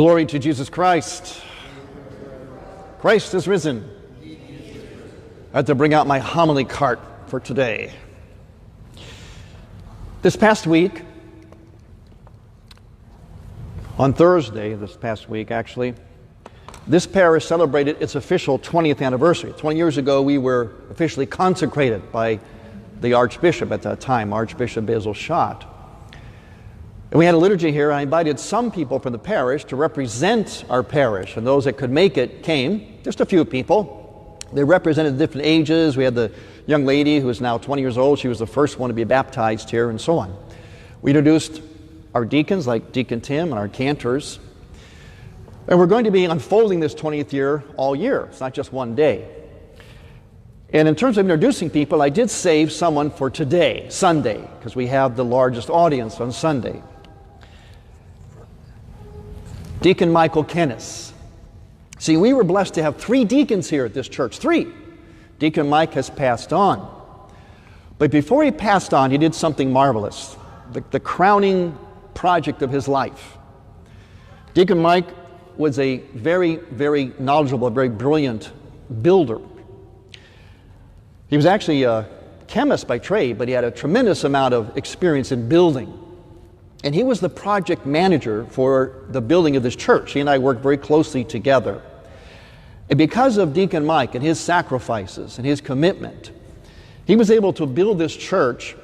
Glory to Jesus Christ. Christ is risen. I had to bring out my homily cart for today. This past week, on Thursday, this past week actually, this parish celebrated its official 20th anniversary. 20 years ago, we were officially consecrated by the Archbishop at that time, Archbishop Basil Schott. And we had a liturgy here. I invited some people from the parish to represent our parish, and those that could make it came, just a few people. They represented different ages. We had the young lady who is now 20 years old. She was the first one to be baptized here, and so on. We introduced our deacons, like Deacon Tim, and our cantors. And we're going to be unfolding this 20th year all year. It's not just one day. And in terms of introducing people, I did save someone for today, Sunday, because we have the largest audience on Sunday. Deacon Michael Kennis. See, we were blessed to have 3 deacons here at this church. 3. Deacon Mike has passed on. But before he passed on, he did something marvelous. The crowning project of his life. Deacon Mike was a very, very knowledgeable, very brilliant builder. He was actually a chemist by trade, but he had a tremendous amount of experience in building. And he was the project manager for the building of this church. He and I worked very closely together. And because of Deacon Mike and his sacrifices and his commitment, he was able to build this church.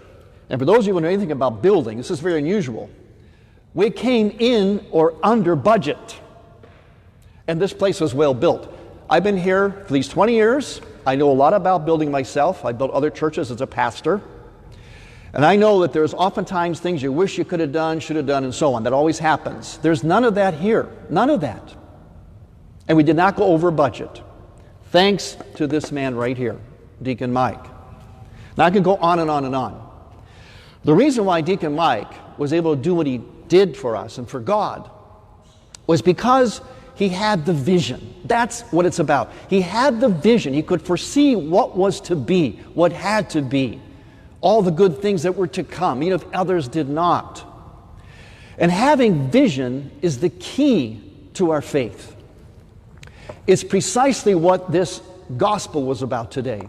And for those of you who know anything about building, this is very unusual. We came in or under budget. And this place was well built. I've been here for these 20 years. I know a lot about building myself. I built other churches as a pastor. And I know that there's oftentimes things you wish you could have done, should have done, and so on. That always happens. There's none of that here. None of that. And we did not go over budget. Thanks to this man right here, Deacon Mike. Now I can go on and on and on. The reason why Deacon Mike was able to do what he did for us and for God was because he had the vision. That's what it's about. He had the vision. He could foresee what was to be, what had to be, all the good things that were to come, even if others did not. And having vision is the key to our faith. It's precisely what this gospel was about today.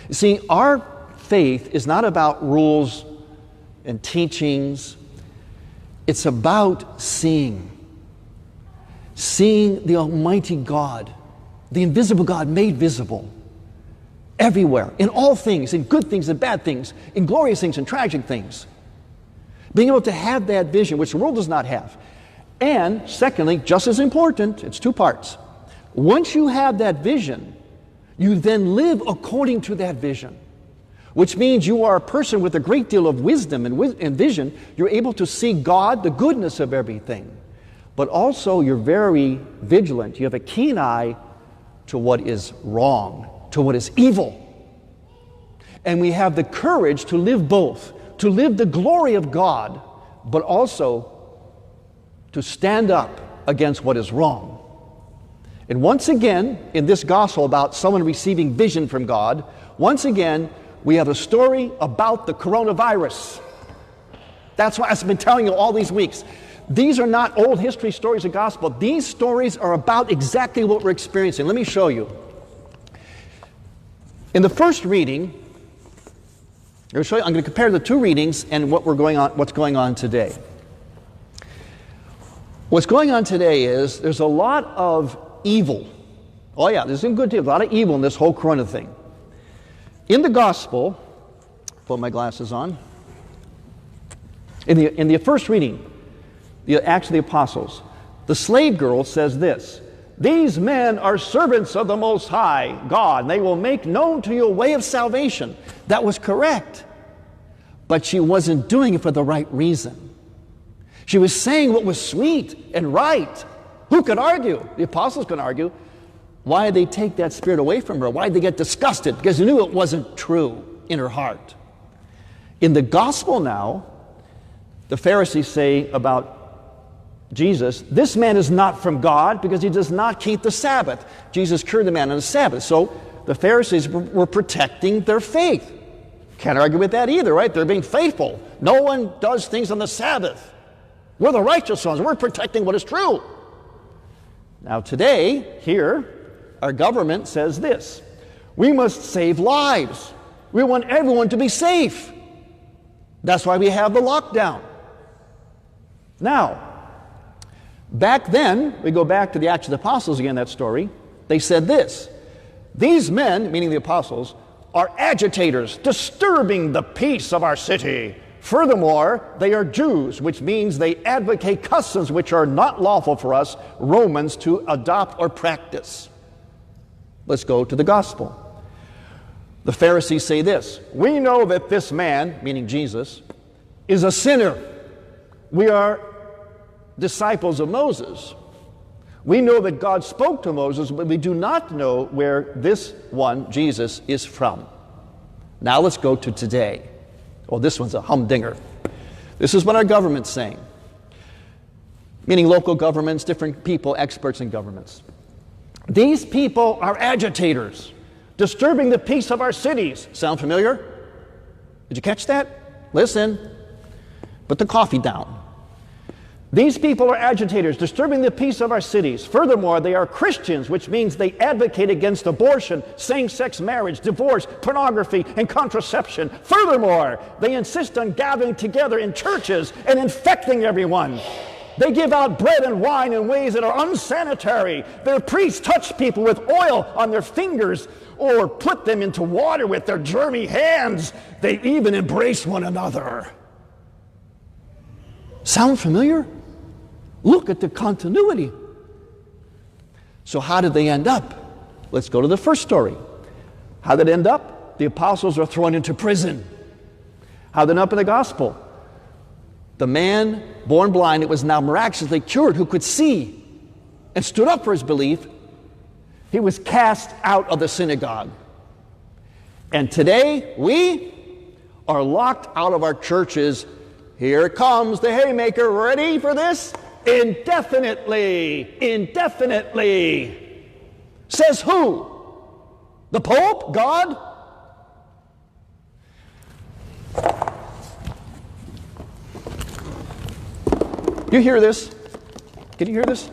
You see, our faith is not about rules and teachings. It's about seeing the Almighty God, the invisible God made visible everywhere, in all things, in good things and bad things, in glorious things and tragic things. Being able to have that vision, which the world does not have. And secondly, just as important, it's 2 parts. Once you have that vision, you then live according to that vision, which means you are a person with a great deal of wisdom and vision. You're able to see God, the goodness of everything. But also you're very vigilant. You have a keen eye to what is wrong, to what is evil. And we have the courage to live both, to live the glory of God, but also to stand up against what is wrong. And once again, in this gospel about someone receiving vision from God, once again, we have a story about the coronavirus. That's why I've been telling you all these weeks. These are not old history stories of gospel. These stories are about exactly what we're experiencing. Let me show you. In the first reading, I'm going to compare the 2 readings and what's going on today. What's going on today is there's a lot of evil. Oh yeah, there's a good deal, a lot of evil in this whole corona thing. In the gospel, put my glasses on. In the first reading, the Acts of the Apostles, the slave girl says this: "These men are servants of the Most High God, and they will make known to you a way of salvation." That was correct. But she wasn't doing it for the right reason. She was saying what was sweet and right. Who could argue? The apostles could argue. Why did they take that spirit away from her? Why did they get disgusted? Because they knew it wasn't true in her heart. In the gospel now, the Pharisees say about Jesus, "This man is not from God because he does not keep the Sabbath." Jesus cured the man on the Sabbath. So the Pharisees were protecting their faith. Can't argue with that either, right? They're being faithful. No one does things on the Sabbath. We're the righteous ones. We're protecting what is true. Now today, here, our government says this: we must save lives. We want everyone to be safe. That's why we have the lockdown. Now, back then, we go back to the Acts of the Apostles again, that story, they said this: these men, meaning the apostles, are agitators, disturbing the peace of our city. Furthermore, they are Jews, which means they advocate customs which are not lawful for us, Romans, to adopt or practice. Let's go to the gospel. The Pharisees say this: we know that this man, meaning Jesus, is a sinner. We are disciples of Moses. We know that God spoke to Moses, but we do not know where this one, Jesus, is from. Now let's go to today. Oh, this one's a humdinger. This is what our government's saying, meaning local governments, different people, experts in governments. These people are agitators, disturbing the peace of our cities. Sound familiar? Did you catch that? Listen. Put the coffee down. These people are agitators, disturbing the peace of our cities. Furthermore, they are Christians, which means they advocate against abortion, same-sex marriage, divorce, pornography, and contraception. Furthermore, they insist on gathering together in churches and infecting everyone. They give out bread and wine in ways that are unsanitary. Their priests touch people with oil on their fingers or put them into water with their germy hands. They even embrace one another. Sound familiar? Look at the continuity. So how did they end up? Let's go to the first story. How did it end up? The apostles are thrown into prison. How did it end up in the gospel? The man born blind, it was now miraculously cured, who could see and stood up for his belief, he was cast out of the synagogue. And today we are locked out of our churches. Here comes the haymaker. Ready for this? Indefinitely. Indefinitely. Says who? The Pope? God? You hear this? Can you hear this?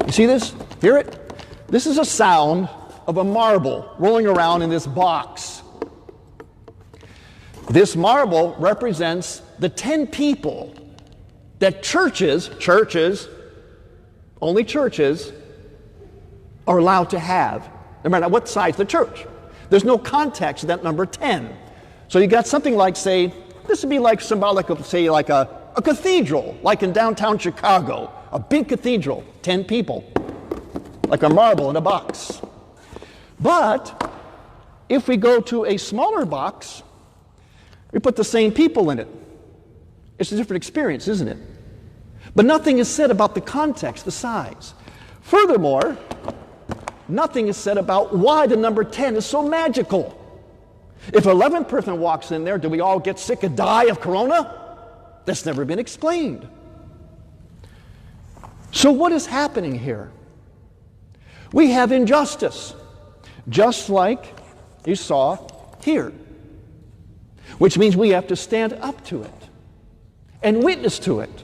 You see this? Hear it? This is a sound of a marble rolling around in this box. This marble represents the 10 people that churches, only churches, are allowed to have, no matter what size the church. There's no context to that number 10. So you got something like, say, this would be like symbolic of, say, like a cathedral, like in downtown Chicago, a big cathedral, 10 people, like a marble in a box. But if we go to a smaller box, we put the same people in it. It's a different experience, isn't it? But nothing is said about the context, the size. Furthermore, nothing is said about why the number 10 is so magical. If an 11th person walks in there, do we all get sick and die of corona? That's never been explained. So what is happening here? We have injustice, just like you saw here, which means we have to stand up to it and witness to it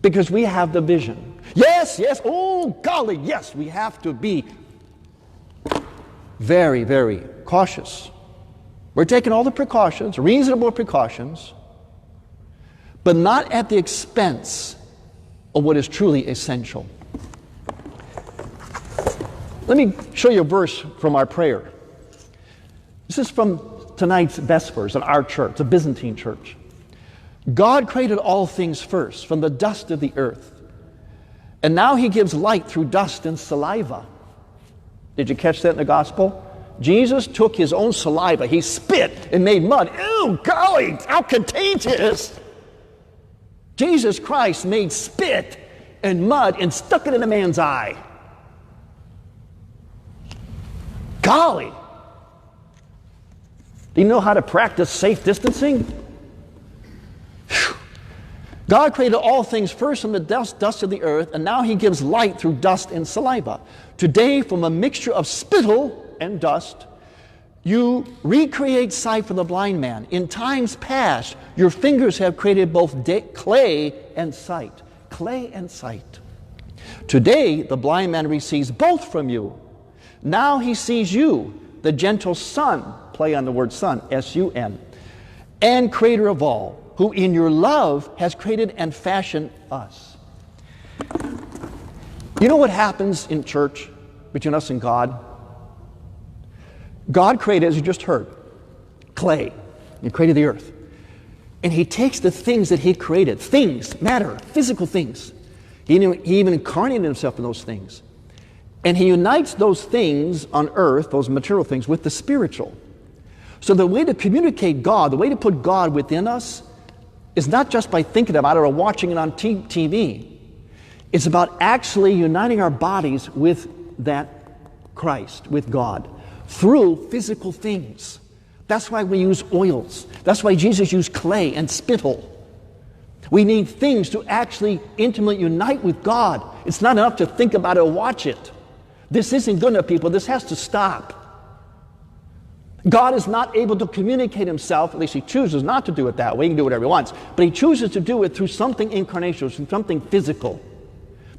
because we have the vision. Yes, oh golly, yes, we have to be very, very cautious. We're taking all the precautions, reasonable precautions, but not at the expense of what is truly essential. Let me show you a verse from our prayer. This is from tonight's Vespers in our church, the Byzantine church. God created all things first, from the dust of the earth. And now he gives light through dust and saliva. Did you catch that in the gospel? Jesus took his own saliva, he spit and made mud. Ew, golly, how contagious! Jesus Christ made spit and mud and stuck it in a man's eye. Golly! Do you know how to practice safe distancing? Whew. God created all things first from the dust of the earth, and now he gives light through dust and saliva. Today, from a mixture of spittle and dust, you recreate sight for the blind man. In times past, your fingers have created both clay and sight. Clay and sight. Today, the blind man receives both from you. Now he sees you, the gentle Son, play on the word Son, S-U-N, and Creator of all, who in your love has created and fashioned us. You know what happens in church between us and God? God created, as you just heard, clay. He created the earth. And He takes the things that He created, things, matter, physical things. He even incarnated Himself in those things. And He unites those things on earth, those material things, with the spiritual. So the way to communicate God, the way to put God within us, is not just by thinking about it or watching it on TV. It's about actually uniting our bodies with that Christ, with God, through physical things. That's why we use oils. That's why Jesus used clay and spittle. We need things to actually intimately unite with God. It's not enough to think about it or watch it. This isn't good enough, people. This has to stop. God is not able to communicate Himself, at least He chooses not to do it that way. He can do whatever He wants. But He chooses to do it through something incarnational, through something physical.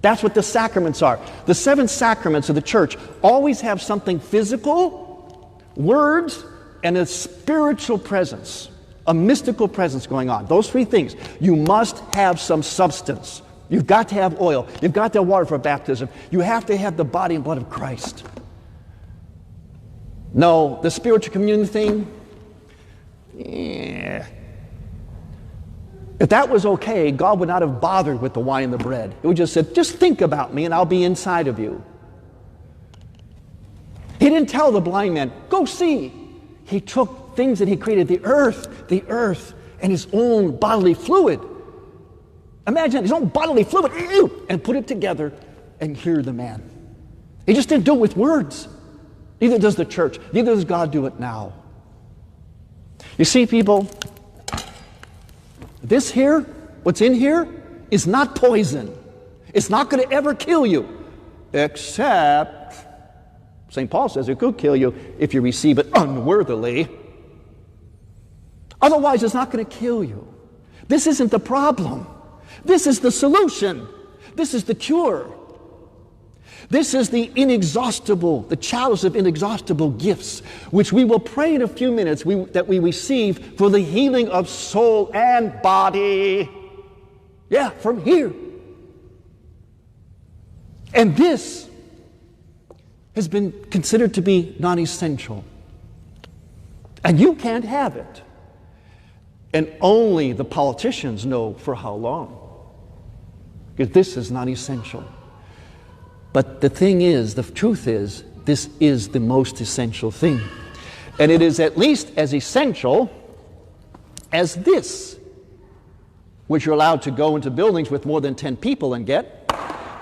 That's what the sacraments are. The 7 sacraments of the church always have something physical, words, and a spiritual presence, a mystical presence going on. Those 3 things. You must have some substance. You've got to have oil. You've got to have water for baptism. You have to have the body and blood of Christ. No, the spiritual communion thing, if that was okay, God would not have bothered with the wine and the bread. He would just said, just think about me and I'll be inside of you. He didn't tell the blind man, go see. He took things that He created, the earth, and His own bodily fluid. Imagine His own bodily fluid, and put it together and hear the man. He just didn't do it with words. Neither does the church. Neither does God do it now. You see, people, this here, what's in here, is not poison. It's not going to ever kill you, except St. Paul says it could kill you if you receive it unworthily. Otherwise, it's not going to kill you. This isn't the problem. This is the solution. This is the cure. This is the inexhaustible, the chalice of inexhaustible gifts, which we will pray in a few minutes that we receive for the healing of soul and body. Yeah, from here. And this has been considered to be non-essential. And you can't have it. And only the politicians know for how long. Because this is not essential. But the thing is, the truth is, this is the most essential thing. And it is at least as essential as this, which you're allowed to go into buildings with more than 10 people and get.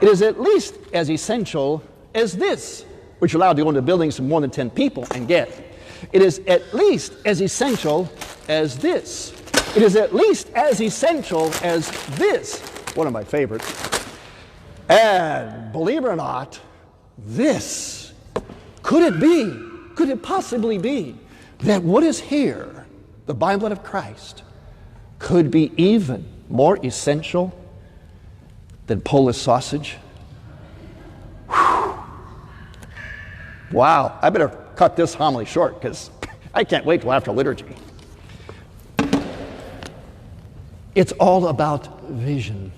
It is at least as essential as this, which you're allowed to go into buildings with more than 10 people and get. It is at least as essential as this. It is at least as essential as this, one of my favorites. And believe it or not, this, could it possibly be that what is here, the body and blood of Christ, could be even more essential than Polish sausage? Whew. Wow, I better cut this homily short because I can't wait till after liturgy. It's all about vision.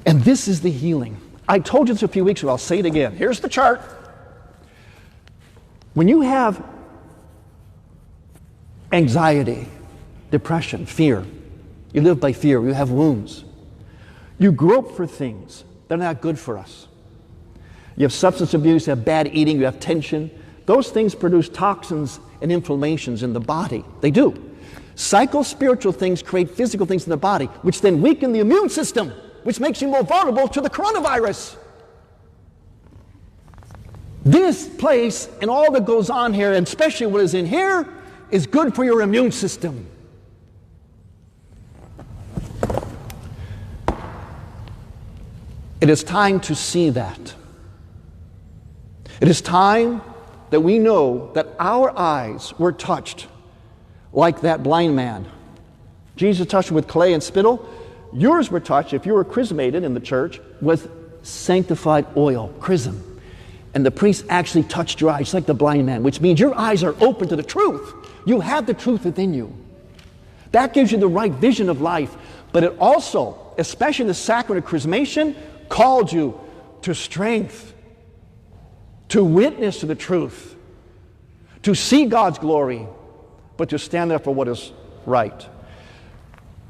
And this is the healing. I told you this a few weeks ago. I'll say it again. Here's the chart. When you have anxiety, depression, fear, you live by fear, you have wounds. You grope for things that are not good for us. You have substance abuse, you have bad eating, you have tension. Those things produce toxins and inflammations in the body. They do. Psycho-spiritual things create physical things in the body, which then weaken the immune system, which makes you more vulnerable to the coronavirus. This place and all that goes on here, and especially what is in here, is good for your immune system. It is time to see that. It is time that we know that our eyes were touched like that blind man. Jesus touched him with clay and spittle. Yours were touched, if you were chrismated in the church, with sanctified oil, chrism. And the priest actually touched your eyes, like the blind man, which means your eyes are open to the truth. You have the truth within you. That gives you the right vision of life. But it also, especially the sacrament of chrismation, called you to strength, to witness to the truth, to see God's glory, but to stand up for what is right.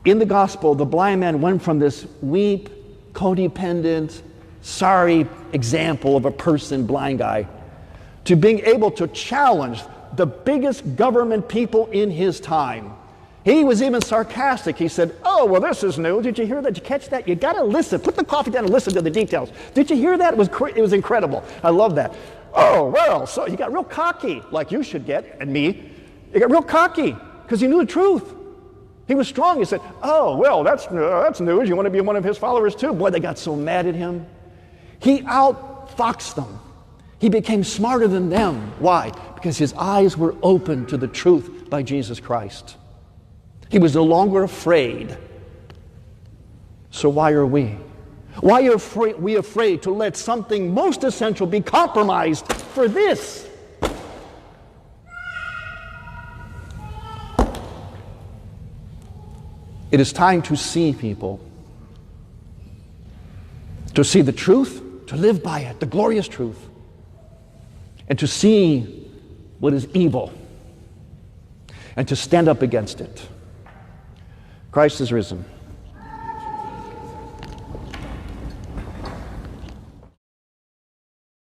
In the gospel, the blind man went from this weak, codependent, sorry example of a person, blind guy, to being able to challenge the biggest government people in his time. He was even sarcastic. He said, "Oh, well, this is new. Did you hear that? Did you catch that? You got to listen. Put the coffee down and listen to the details. Did you hear that? It was incredible. I love that." Oh, well, so he got real cocky, like you should get, and me. He got real cocky because he knew the truth. He was strong. He said, "Oh, well, that's news. You want to be one of his followers too?" Boy, they got so mad at him. He outfoxed them. He became smarter than them. Why? Because his eyes were open to the truth by Jesus Christ. He was no longer afraid. So why are we? Why are we afraid to let something most essential be compromised for this? It is time to see people, to see the truth, to live by it, the glorious truth, and to see what is evil, and to stand up against it. Christ is risen.